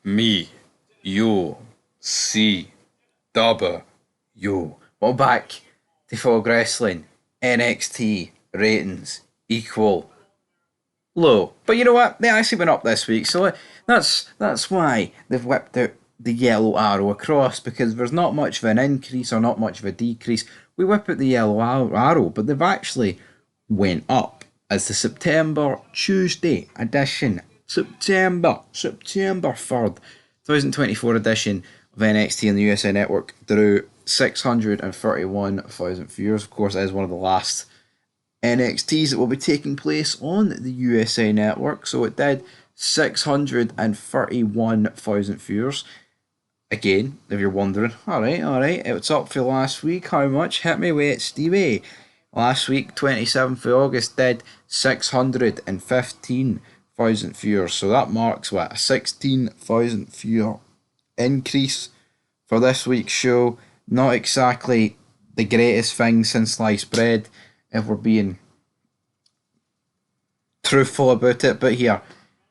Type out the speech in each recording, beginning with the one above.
Me, you, C, W. Well, back to Fog Wrestling. NXT ratings equal low. But you know what? They actually went up this week, so that's why they've whipped out the yellow arrow across, because there's not much of an increase or not much of a decrease. We whip out the yellow arrow, but they've actually went up as the September Tuesday edition, September 3rd, 2024 edition of NXT on the USA Network drew 631,000 viewers. Of course, it is one of the last NXTs that will be taking place on the USA Network. So it did 631,000 viewers. Again, if you're wondering, alright, it's up for last week. How much? Hit me with it, Stevie. Last week, 27th of August, did 615,000 viewers. So that marks what? A 16,000 viewer increase for this week's show. Not exactly the greatest thing since sliced bread, if we're being truthful about it, but here,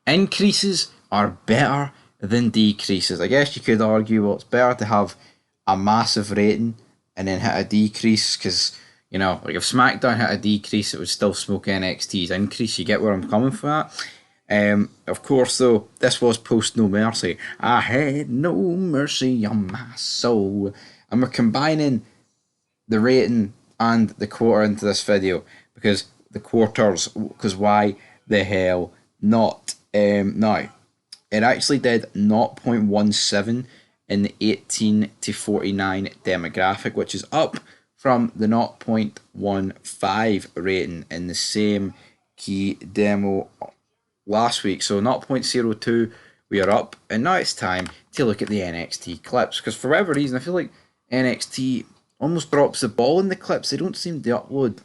increases are better than decreases. I guess you could argue, well, it's better to have a massive rating and then hit a decrease, because, you know, like if SmackDown hit a decrease, it would still smoke NXT's increase. You get where I'm coming from that? Of course, though, this was post No Mercy. I had no mercy on my soul. And we're combining the rating and the quarter into this video, because the quarters, because why the hell not? Now, it actually did 0.17 in the 18 to 49 demographic, which is up from the 0.15 rating in the same key demo last week. So 0.02, we are up, and now it's time to look at the NXT clips, because for whatever reason, I feel like NXT almost drops the ball in the clips. They don't seem to upload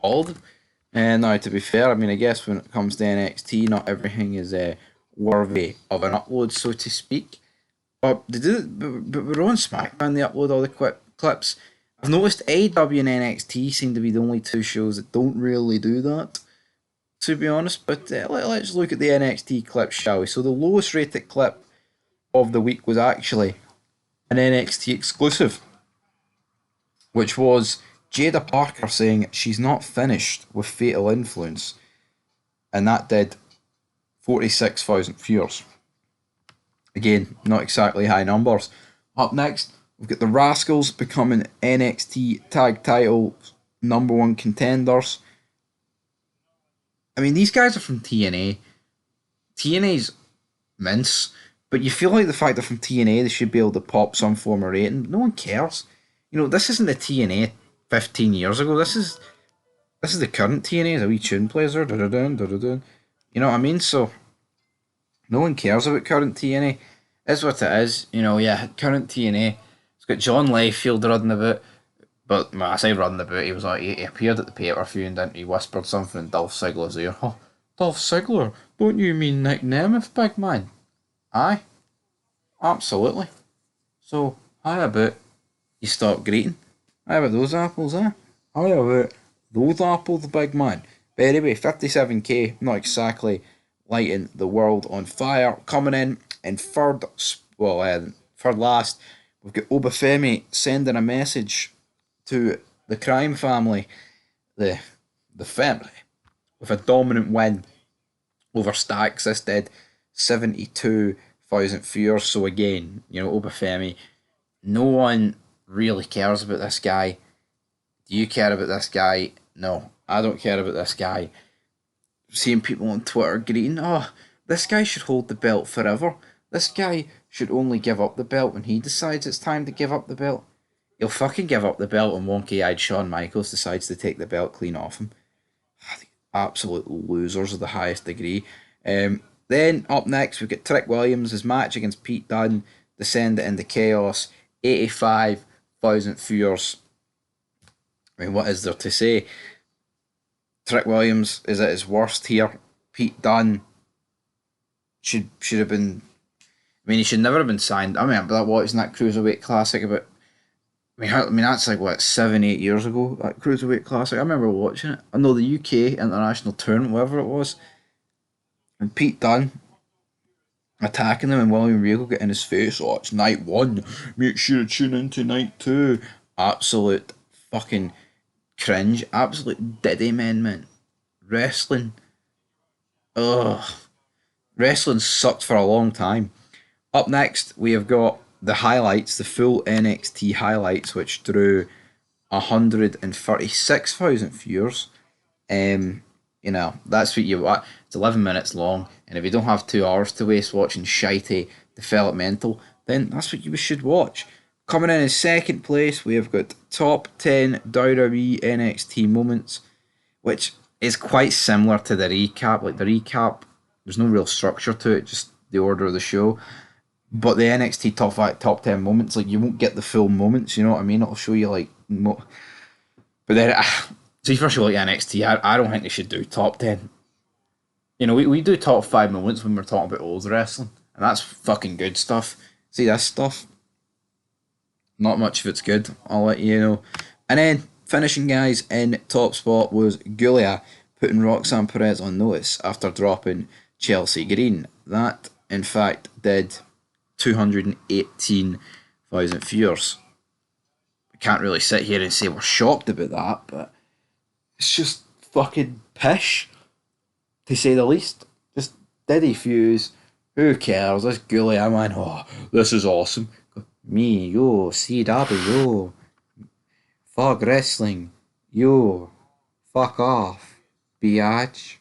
all of them. And now, to be fair, I mean, I guess when it comes to NXT, not everything is worthy of an upload, so to speak. But they do, but we're on SmackDown. They upload all the clips. I've noticed AEW and NXT seem to be the only two shows that don't really do that, to be honest. But let's look at the NXT clips, shall we? So the lowest rated clip of the week was actually an NXT exclusive, which was Jada Parker saying she's not finished with Fatal Influence, and that did 46,000 viewers. Again, not exactly high numbers. Up next, we've got the Rascals becoming NXT Tag Title #1 contenders. I mean, these guys are from TNA. TNA's mince, but you feel like the fact they're from TNA, they should be able to pop some form of rating. No one cares. You know, this isn't the TNA 15 years ago. This is the current TNA. As a wee tune plays there. You know what I mean? So no one cares about current TNA. It's what it is. You know, yeah, current TNA. It's got John Layfield running about. But when I say running about, he was like, he appeared at the pay-per-view and then he whispered something in Dolph Ziggler's ear. Oh, Dolph Ziggler, don't you mean Nick Nemeth, big man? Aye, absolutely. So, how about you stop greeting? How about those apples, eh? How about those apples, big man? But anyway, 57k, not exactly lighting the world on fire. Coming in third, third last, we've got Obafemi sending a message to the crime family, the family, with a dominant win over Stacks. This did 72,000 viewers. So again, you know, Obafemi, no one really cares about this guy. Do you care about this guy? No, I don't care about this guy. Seeing people on Twitter greeting, oh, this guy should hold the belt forever. This guy should only give up the belt when he decides it's time to give up the belt. He'll fucking give up the belt when wonky-eyed Shawn Michaels decides to take the belt clean off him. Absolute losers of the highest degree. Then up next we've got Trick Williams' match against Pete Dunne, descend it into chaos. 85,000 viewers. I mean, what is there to say? Trick Williams is at his worst here. Pete Dunne should have been. I mean, he should never have been signed. I mean, but watching that Cruiserweight Classic about. I mean, that's like, what, 7-8 years ago, that Cruiserweight Classic. I remember watching it. I know the UK International Tournament, whatever it was. And Pete Dunne, attacking them, and William Regal getting his face. Oh, it's night one. Make sure to tune into night two. Absolute fucking cringe. Absolute diddy men, man. Wrestling. Ugh. Wrestling sucked for a long time. Up next, we have got the highlights, the full NXT highlights, which drew 136,000 viewers. That's what you want. It's 11 minutes long, and if you don't have 2 hours to waste watching shitey developmental, then that's what you should watch. Coming in second place, we have got top 10 WWE NXT moments, which is quite similar to the recap. Like the recap, there's no real structure to it, just the order of the show. But the NXT top 10 moments, like you won't get the full moments. You know what I mean? It'll show you like, but then see first of all, like NXT, I don't think they should do top 10. We do top 5 moments when we're talking about old wrestling, and that's fucking good stuff. See this stuff, not much of it's good. I'll let you know. And then finishing guys in top spot was Giulia putting Roxanne Perez on notice after dropping Chelsea Green. That in fact did 218,000 viewers. I can't really sit here and say we're shocked about that, but it's just fucking pish, to say the least. Just diddy fuse. Who cares? This Giulia, man. Oh, this is awesome. Me, yo, CW, yo. Fuck wrestling. Yo. Fuck off. Biatch.